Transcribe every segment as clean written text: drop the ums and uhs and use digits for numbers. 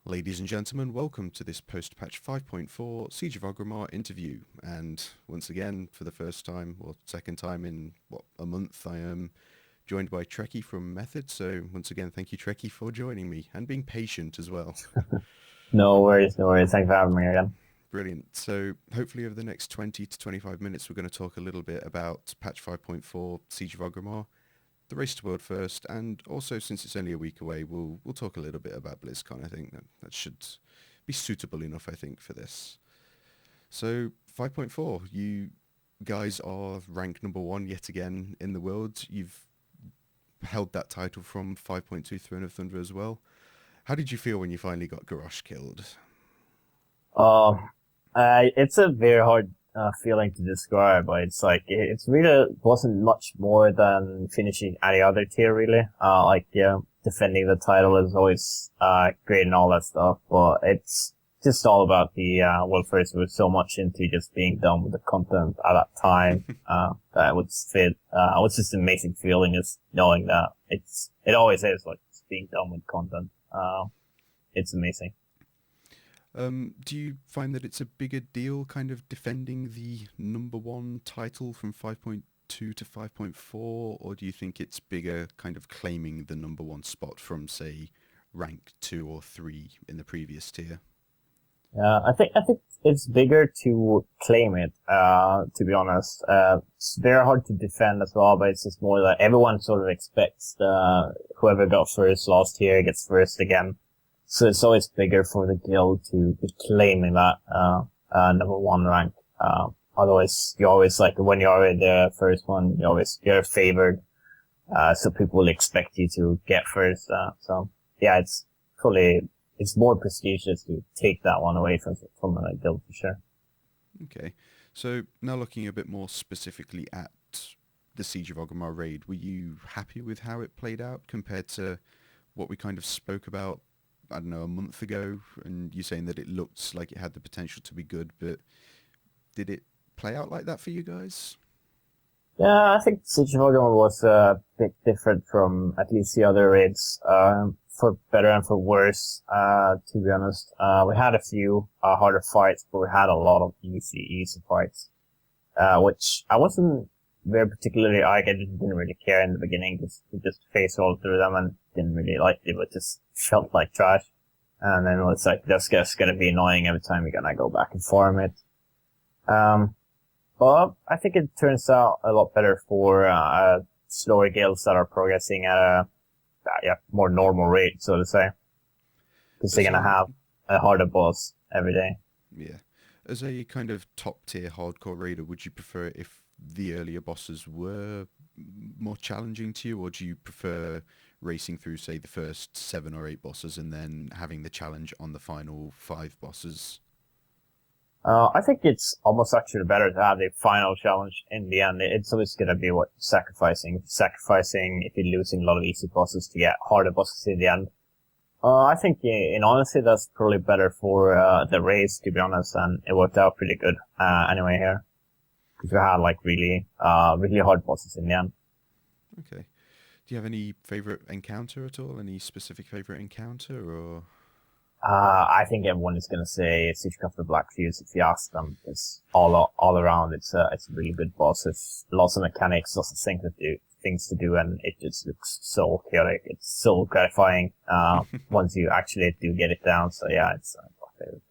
Ladies and gentlemen, welcome to this post-patch 5.4 Siege of Orgrimmar interview. And once again, for the first time, or second time in, a month, I am joined by Treckie from Method. So once again, thank you, Treckie, for joining me and being patient as well. No worries, no worries. Thanks for having me again. Brilliant. So hopefully over the next 20 to 25 minutes, we're going to talk a little bit about patch 5.4 Siege of Orgrimmar, the race to world first, and also since it's only a week away, we'll talk a little bit about BlizzCon. I think that should be suitable enough, I think, for this. So 5.4, you guys are ranked number one yet again in the world. You've held that title from 5.2 Throne of Thunder as well. How did you feel when you finally got Garrosh killed? Um, it's a very hard feeling to describe, but it's like it's really wasn't much more than finishing any other tier really. Defending the title is always great and all that stuff, but it's just all about the first, we were so much into just being done with the content at that time. That it was fit. It was just an amazing feeling, is knowing that it always is like just being done with content. It's amazing. Do you find that it's a bigger deal kind of defending the number one title from 5.2 to 5.4, or do you think it's bigger kind of claiming the number one spot from, say, rank 2 or 3 in the previous tier? Yeah, I think it's bigger to claim it, to be honest. It's very hard to defend as well, but it's just more that everyone sort of expects whoever got first last year gets first again. So it's always bigger for the guild to be claiming that, number one rank. Otherwise you always, like, when you're in the first one, you're favored. So people will expect you to get first. So yeah, it's more prestigious to take that one away from a guild for sure. Okay, so now looking a bit more specifically at the Siege of Orgrimmar raid, were you happy with how it played out compared to what we kind of spoke about, I don't know, a month ago, and you saying that it looked like it had the potential to be good, but did it play out like that for you guys? Yeah, I think Siege of Orgrimmar was a bit different from at least the other raids, for better and for worse, to be honest. We had a few, harder fights, but we had a lot of easy fights, which I wasn't very particularly, I didn't really care in the beginning, just face all through them and didn't really like it, but just felt like trash. And then it's like, that's just gonna be annoying every time you're gonna go back and farm it. Um, but I think it turns out a lot better for slower guilds that are progressing at a more normal rate, so to say, because they're As gonna a have a harder boss every day. Yeah, as a kind of top tier hardcore raider, would you prefer it if the earlier bosses were more challenging to you, or do you prefer racing through, say, the first 7 or 8 bosses and then having the challenge on the final 5 bosses? I think it's almost actually better to have the final challenge in the end. It's always gonna be what sacrificing if you're losing a lot of easy bosses to get harder bosses in the end. I think in honesty that's probably better for the race, to be honest, and it worked out pretty good anyway here, because we had like really hard bosses in the end. Okay. Do you have any favorite encounter at all? Any specific favorite encounter, or? I think everyone is gonna say Siege of the Black Fuse if you ask them. It's all around. It's a really good boss. It's lots of mechanics, lots of things to do, and it just looks so chaotic. It's so gratifying once you actually do get it down. So yeah, it's my favorite.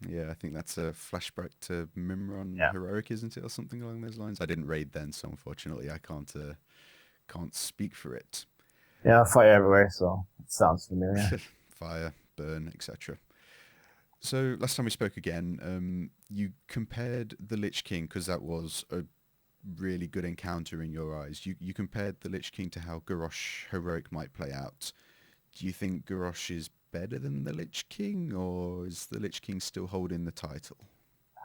Yeah, I think that's a flashback to Mimron Yeah, Heroic, isn't it, or something along those lines? I didn't raid then, so unfortunately I can't speak for it. yeah, fire everywhere. So it sounds familiar. Fire, burn, etc. So last time we spoke again, you compared the Lich King, because that was a really good encounter in your eyes. You compared the Lich King to how Garrosh Heroic might play out. Do you think Garrosh is better than the Lich King, or is the Lich King still holding the title?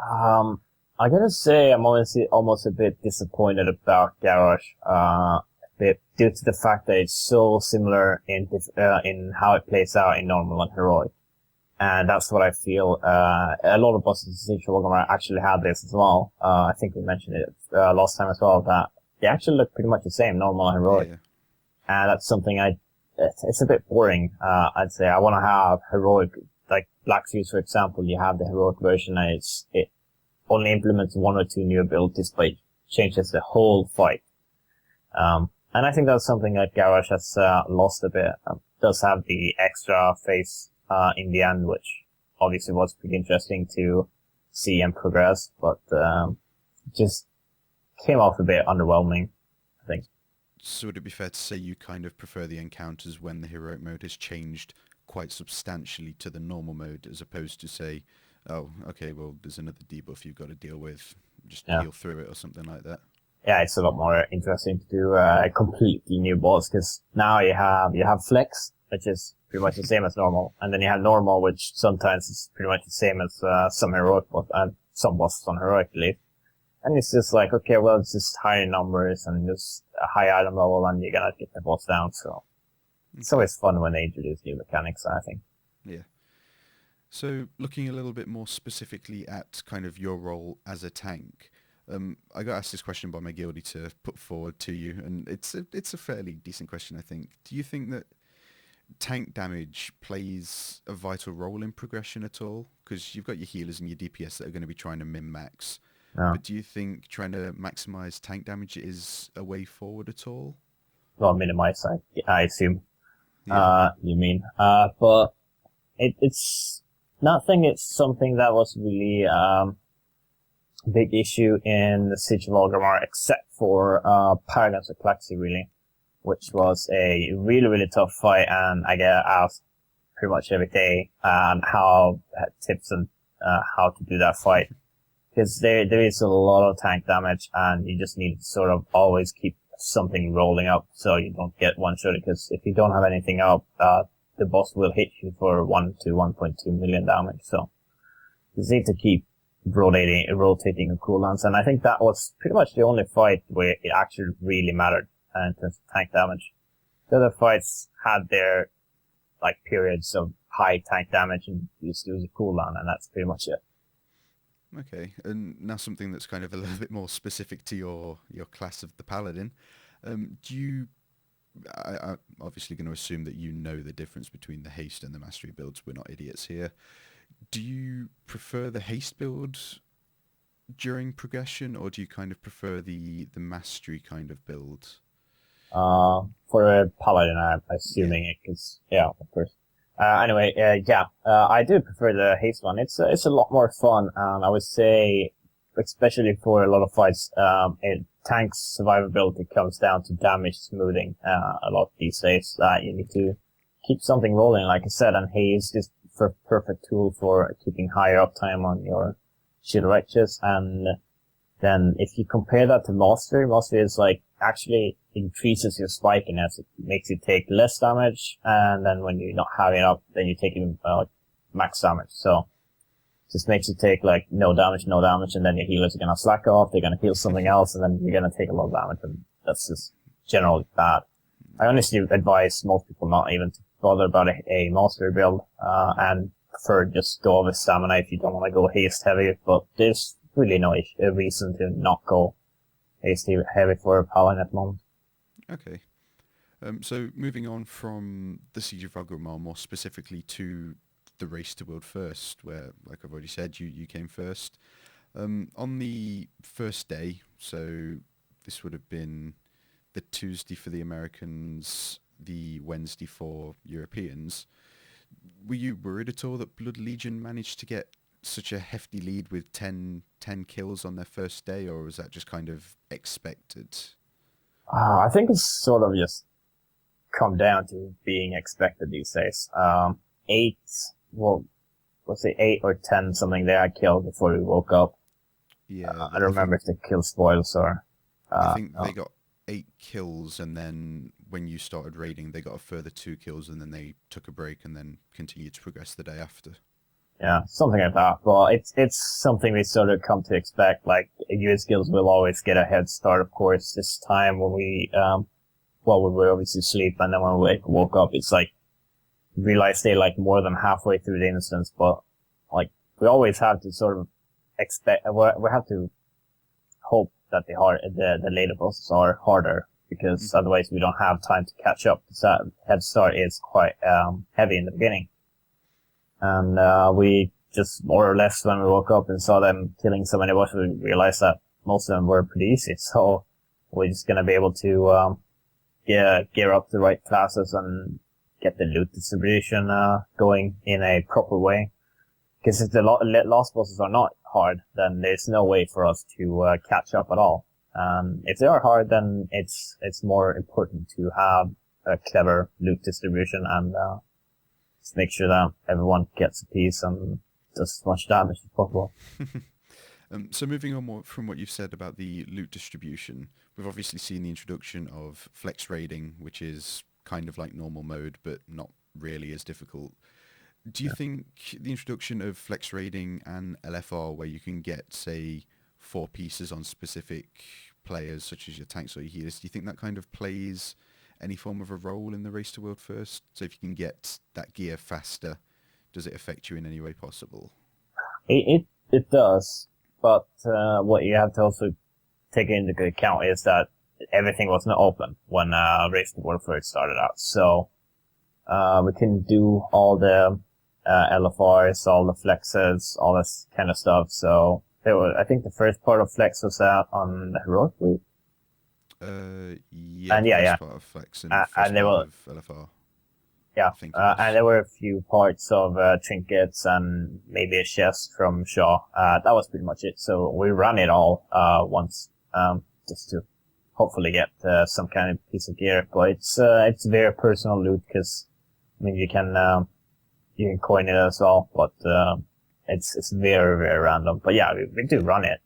Um, I gotta say, I'm almost a bit disappointed about Garrosh, a bit due to the fact that it's so similar in how it plays out in normal and heroic. And that's what I feel. A lot of bosses in Siege of Orgrimmar actually have this as well. I think we mentioned it, last time as well, that they actually look pretty much the same, normal and heroic. Yeah. And that's something it's a bit boring, I'd say. I want to have heroic like Black Series, for example, you have the heroic version, and it only implements 1 or 2 new abilities, but it changes the whole fight. And I think that's something that Garage has lost a bit. Does have the extra phase in the end, which obviously was pretty interesting to see and progress, but just came off a bit underwhelming, I think. So would it be fair to say you kind of prefer the encounters when the heroic mode has changed quite substantially to the normal mode, as opposed to say, oh, okay, well, there's another debuff you've got to deal with, just heal through it or something like that? Yeah, it's a lot more interesting to do a completely new boss, because now you have Flex, which is pretty much the same as normal, and then you have normal, which sometimes is pretty much the same as some heroic boss, and some bosses on heroic, at least. And it's just like, okay, well, it's just higher numbers and just a high item level, and you're gonna get the boss down. So it's always fun when they introduce new mechanics, I think. Yeah. So looking a little bit more specifically at kind of your role as a tank, I got asked this question by my guildie to put forward to you, and it's a fairly decent question, I think. Do you think that tank damage plays a vital role in progression at all? Because you've got your healers and your DPS that are going to be trying to min-max. Yeah. But do you think trying to maximize tank damage is a way forward at all? Well, minimize, I assume. Yeah. You mean. But it's nothing. It's something that was really big issue in the Siege of Orgrimmar, except for Paragons of Treckie, really, which was a really, really tough fight, and I get asked pretty much every day how tips and how to do that fight. Because there is a lot of tank damage, and you just need to sort of always keep something rolling up so you don't get one-shot. Because if you don't have anything up, the boss will hit you for 1 to 1.2 million damage. So you just need to keep rotating the cooldowns. And I think that was pretty much the only fight where it actually really mattered in terms of tank damage. The other fights had their like periods of high tank damage, and you just use a cooldown, and that's pretty much it. Okay, and now something that's kind of a little bit more specific to your class of the Paladin. I'm obviously going to assume that you know the difference between the haste and the mastery builds. We're not idiots here. Do you prefer the haste build during progression, or do you kind of prefer the mastery kind of build? For a Paladin, I'm assuming it, because, yeah, of course. Anyway, I do prefer the haste one. It's a lot more fun, and I would say, especially for a lot of fights, tank's survivability comes down to damage smoothing, a lot these days. You need to keep something rolling, like I said, and haste is the perfect tool for keeping higher uptime on your shield righteous. And then if you compare that to mastery is like, actually increases your spikiness. It makes you take less damage, and then when you're not having it up, then you take even max damage. So just makes you take like no damage, and then your healers are gonna slack off, they're gonna heal something else, and then you're gonna take a lot of damage, and that's just generally bad. I honestly advise most people not even to bother about a mastery build, and prefer just go over stamina if you don't want to go haste heavy, but there's really no reason to not go haste heavy for a paladin at the moment. Okay. So moving on from the Siege of Orgrimmar more specifically to the race to world first, where, like I've already said, you came first. On the first day, so this would have been the Tuesday for the Americans, the Wednesday for Europeans. Were you worried at all that Blood Legion managed to get such a hefty lead with 10 kills on their first day, or was that just kind of expected? I think it's sort of just come down to being expected these days. 8, well, let's say 8 or 10 something they had killed before we woke up. Yeah. I don't remember if the kill spoils or... I think they got 8 kills, and then when you started raiding, they got a further 2 kills, and then they took a break and then continued to progress the day after. Yeah, something like that. But it's something we sort of come to expect. Like, US guilds will always get a head start, of course. This time when we were obviously asleep, and then when we woke up, it's like, realized they like more than halfway through the instance, but like, we always have to sort of expect, we have to hope that the later bosses are harder, because otherwise we don't have time to catch up. So that head start is quite, heavy in the beginning. And we just more or less, when we woke up and saw them killing so many bosses, we realized that most of them were pretty easy. So we're just gonna be able to gear up the right classes and get the loot distribution going in a proper way. Because if the last bosses are not hard, then there's no way for us to catch up at all. If they are hard, then it's more important to have a clever loot distribution and just make sure that everyone gets a piece and does as much damage as possible. So moving on more from what you've said about the loot distribution, we've obviously seen the introduction of flex raiding, which is kind of like normal mode, but not really as difficult. Do you think the introduction of flex raiding and LFR, where you can get, say, 4 pieces on specific players, such as your tanks or your healers, do you think that kind of plays any form of a role in the race to world first? So if you can get that gear faster, does it affect you in any way possible? It does, but what you have to also take into account is that everything wasn't open when Race to the World first started out. So we couldn't do all the LFRs, all the flexes, all this kind of stuff. So I think the first part of flex was out on the Heroic Fleet. Yeah. Part of flex and first there part of LFR. Yeah, and there were a few parts of trinkets and maybe a chest from Shaw. That was pretty much it. So we ran it all once, just to hopefully get some kind of piece of gear. But it's very personal loot, because I mean you can coin it as well, but it's very, very random. But yeah, we do run it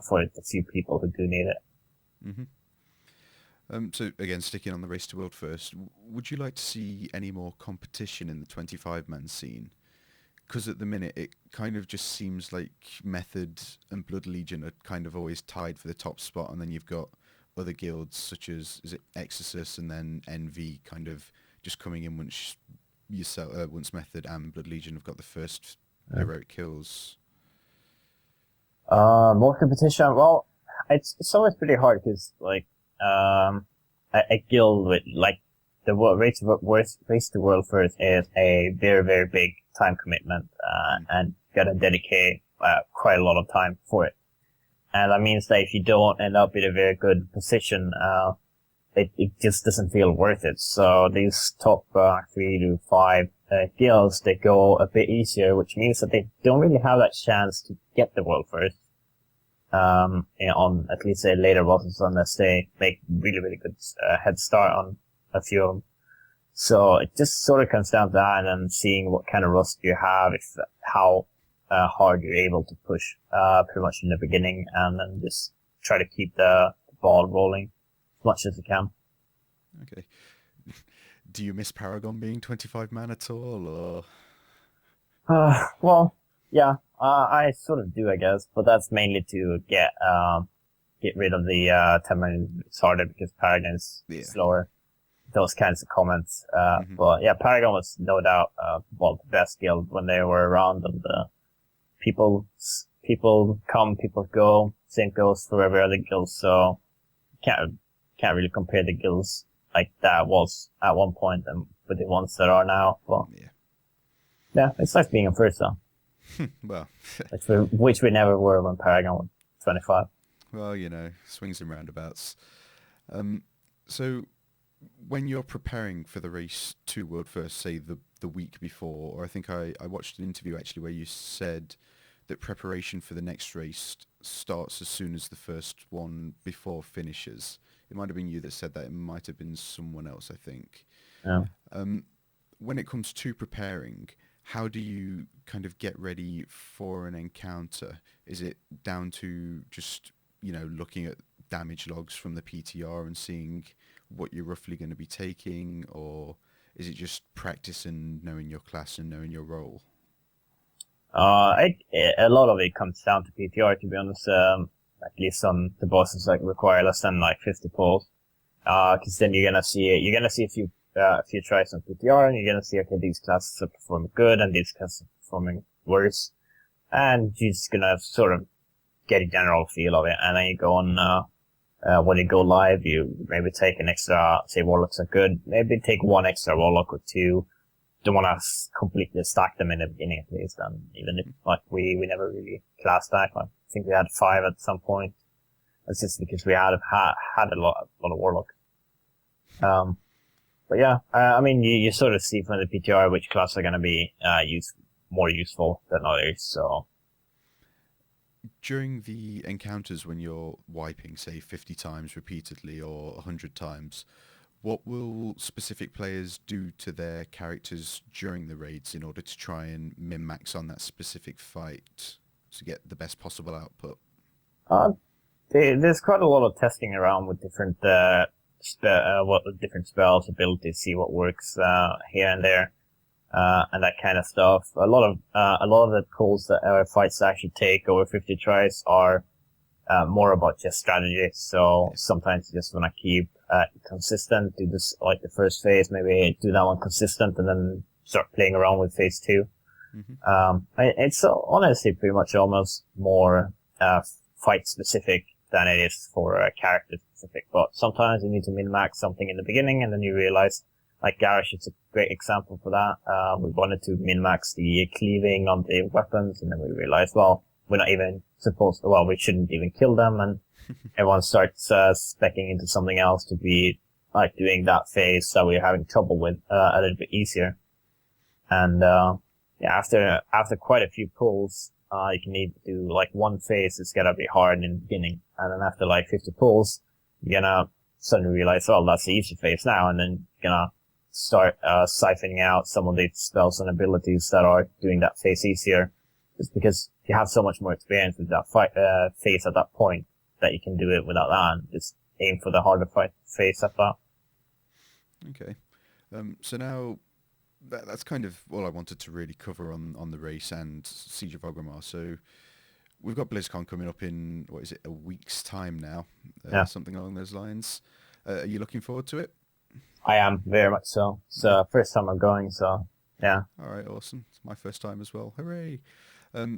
for the few people who do need it. Mm-hmm. So again, sticking on the Race to World first, would you like to see any more competition in the 25-man scene? Because at the minute, it kind of just seems like Method and Blood Legion are kind of always tied for the top spot, and then you've got other guilds such as, is it Exorcist and then NV kind of just coming in once once Method and Blood Legion have got the first heroic kills. More competition. Well, it's always pretty hard, because like a guild with like the Race to the World first is a very, very big time commitment, and you gotta dedicate quite a lot of time for it. And that means that if you don't end up in a very good position, it just doesn't feel worth it. So these top 3 to 5 guilds, they go a bit easier, which means that they don't really have that chance to get the world first. On at least later bosses, unless they make really, really good head start on a few of them. So it just sort of comes down to that, and then seeing what kind of rust you have, how hard you're able to push pretty much in the beginning, and then just try to keep the ball rolling as much as you can. Okay. Do you miss Paragon being 25-man at all, or? Well, yeah. I sort of do, I guess, but that's mainly to get rid of the 10-man. It's harder because Paragon is slower. Those kinds of comments. But yeah, Paragon was no doubt the best guild when they were around, and people come, people go. Same goes for every other guild. So can't really compare the guilds like that was at one point and with the ones that are now. But yeah, it's nice being a first though. Well, which we never were when Paragon was 25. Well, swings and roundabouts. So when you're preparing for the race to World First, say the week before, or I think I watched an interview actually where you said that preparation for the next race starts as soon as the first one before finishes. It might have been you that said that. It might have been someone else, I think. Yeah. When it comes to preparing, how do you kind of get ready for an encounter? Is it down to just, looking at damage logs from the PTR and seeing what you're roughly going to be taking, or is it just practice and knowing your class and knowing your role? A lot of it comes down to PTR, to be honest. At least on the bosses that require less than 50 pulls. Cause then you're gonna see a few tries on PTR, and you're gonna see, okay, these classes are performing good and these classes are performing worse. And you're just gonna sort of get a general feel of it. And then you go on, when you go live, you maybe take an extra, say Warlocks are good, maybe take 1 extra Warlock or 2, don't want to completely stack them in the beginning at least. And even if like we never really class stack. I think we had 5 at some point. That's just because we had a lot of warlock. But yeah, I mean, you sort of see from the PTR which classes are going to be more useful than others. So during the encounters when you're wiping, say, 50 times repeatedly or 100 times, what will specific players do to their characters during the raids in order to try and min-max on that specific fight to get the best possible output? There's quite a lot of testing around with different different spells, abilities, see what works here and there, and that kind of stuff. A lot of the pulls that our fights actually take over 50 tries are more about just strategy. So sometimes you just want to keep consistent, do this like the first phase, maybe do that one consistent, and then start playing around with phase 2. Mm-hmm. It's honestly pretty much almost more fight specific than it is for character specific. But sometimes you need to min-max something in the beginning, and then you realize, like Garrosh, it's a great example for that. We wanted to min-max the cleaving on the weapons, and then we realized, well, we're not even supposed to, well, we shouldn't even kill them, and everyone starts speccing into something else to be like doing that phase that we're having trouble with a little bit easier. And yeah, after quite a few pulls, you can need to do like one phase. It's gotta be hard in the beginning, and then after like 50 pulls, you're gonna suddenly realize, well, that's the easy phase now, and then you're gonna start siphoning out some of the spells and abilities that are doing that phase easier, just because you have so much more experience with that phase at that point that you can do it without that, and just aim for the harder phase at that. Okay, so now that's kind of all I wanted to really cover on the race and Siege of Orgrimmar. So we've got BlizzCon coming up in, what is it, a week's time now? Yeah. Something along those lines. Are you looking forward to it? I am, very much so. It's the first time I'm going, so yeah. All right, awesome. It's my first time as well. Hooray!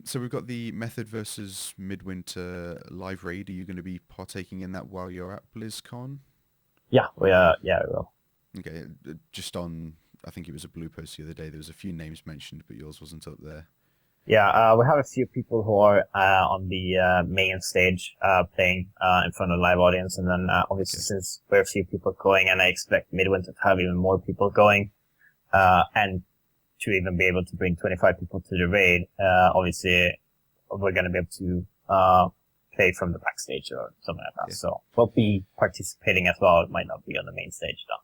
So we've got the Method versus Midwinter live raid. Are you going to be partaking in that while you're at BlizzCon? Yeah, we will. Okay, just on, I think it was a blue post the other day, there was a few names mentioned, but yours wasn't up there. Yeah, we have a few people who are on the main stage playing in front of a live audience, and then obviously since we're a few people going, and I expect Midwinter to have even more people going, and to even be able to bring 25 people to the raid, obviously we're going to be able to play from the backstage or something like that. Yeah. So we'll be participating as well. It might not be on the main stage though.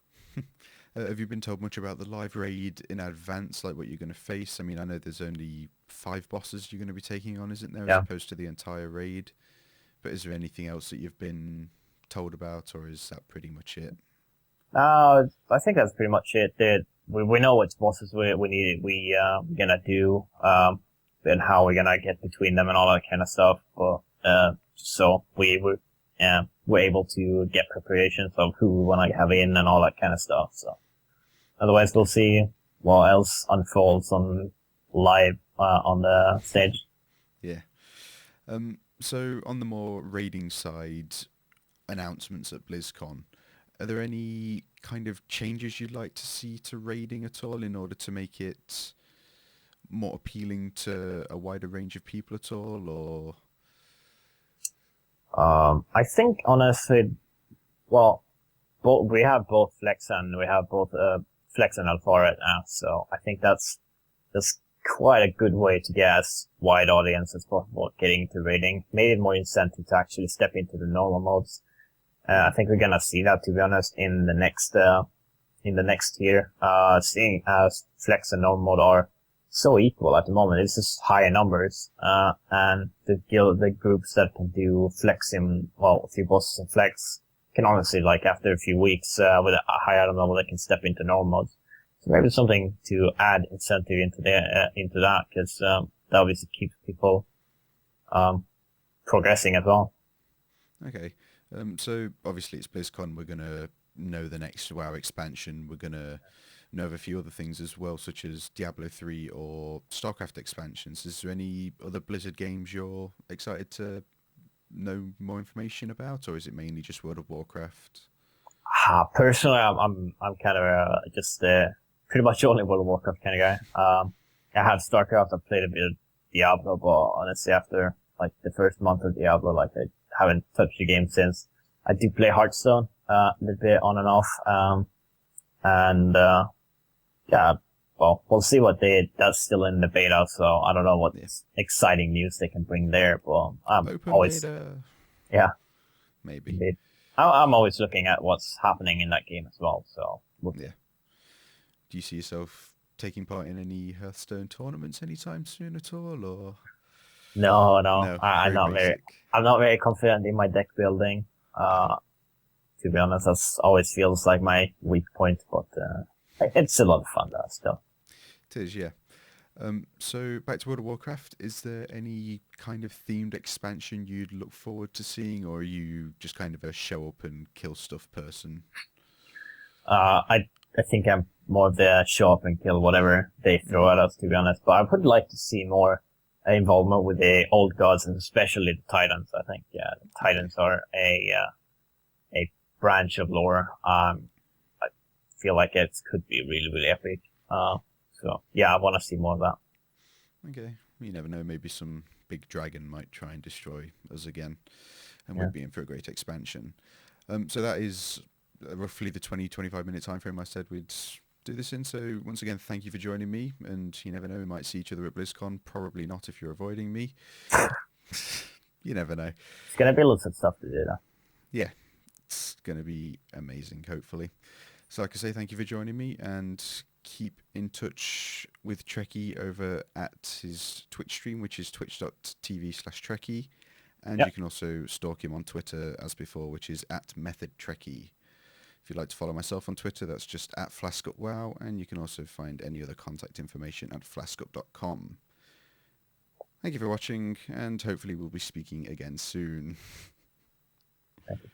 Have you been told much about the live raid in advance, like what you're going to face? I mean, I know there's only 5 bosses you're going to be taking on, isn't there, as opposed to the entire raid? But is there anything else that you've been told about, or is that pretty much it? I think that's pretty much it. We know which bosses we're gonna do, and how we're gonna get between them and all that kind of stuff. But so we're able to get preparations of who we want to have in and all that kind of stuff. So otherwise, we'll see what else unfolds on live on the stage. Yeah. So on the more raiding side, announcements at BlizzCon, are there any kind of changes you'd like to see to raiding at all in order to make it more appealing to a wider range of people at all, or? I think honestly, well, we have both Flex and Alpha right now, so I think that's quite a good way to get as wide audience as possible getting into raiding. Made it more incentive to actually step into the normal modes. I think we're gonna see that, to be honest, in the next year. Seeing as Flex and normal mode are so equal at the moment, it's just higher numbers, and the groups that can do Flex a few bosses in Flex can honestly, like, after a few weeks, with a higher level, they can step into normal mode. So maybe something to add incentive into that, because, that obviously keeps people, progressing as well. Okay. So obviously it's BlizzCon. We're going to know the next WoW expansion. We're going to know of a few other things as well, such as Diablo 3 or StarCraft expansions. Is there any other Blizzard games you're excited to know more information about, or is it mainly just World of Warcraft? Personally, I'm kind of just pretty much only World of Warcraft kind of guy. I have StarCraft. I played a bit of Diablo, but honestly, after like the first month of Diablo, like I haven't touched the game since. I do play Hearthstone, a little bit on and off. And yeah, well, we'll see what that's still in the beta, so I don't know what exciting news they can bring there, but I'm Open always, beta. yeah, Maybe. indeed. I'm always looking at what's happening in that game as well, so. Yeah. Do you see yourself taking part in any Hearthstone tournaments anytime soon at all, or? No, No, I'm not basic. I'm not very confident in my deck building. To be honest, that always feels like my weak point, but, it's a lot of fun though, still. It is, yeah. So back to World of Warcraft, is there any kind of themed expansion you'd look forward to seeing, or are you just kind of a show up and kill stuff person? I think I'm more of the show up and kill whatever they throw at us, to be honest. But I would like to see more involvement with the old gods and especially the Titans. I think, yeah, the Titans are a branch of lore. I feel like it could be really, really epic. So yeah, I want to see more of that. Okay, you never know. Maybe some big dragon might try and destroy us again, and Yeah. we'd be in for a great expansion. So that is roughly the 20-25 minute time frame I said we'd do this in. So once again, thank you for joining me, and you never know, we might see each other at BlizzCon. Probably not if you're avoiding me. You never know. It's gonna be lots of stuff to do though. Yeah, it's going to be amazing, hopefully. So like I say, thank you for joining me, and keep in touch with Treckie over at his Twitch stream, which is twitch.tv/Treckie. And you can also stalk him on Twitter as before, which is @MethodTrekkie. If you'd like to follow myself on Twitter, that's just @FlaskUpWow, and you can also find any other contact information at FlaskUp.com. Thank you for watching, and hopefully we'll be speaking again soon. Thank you.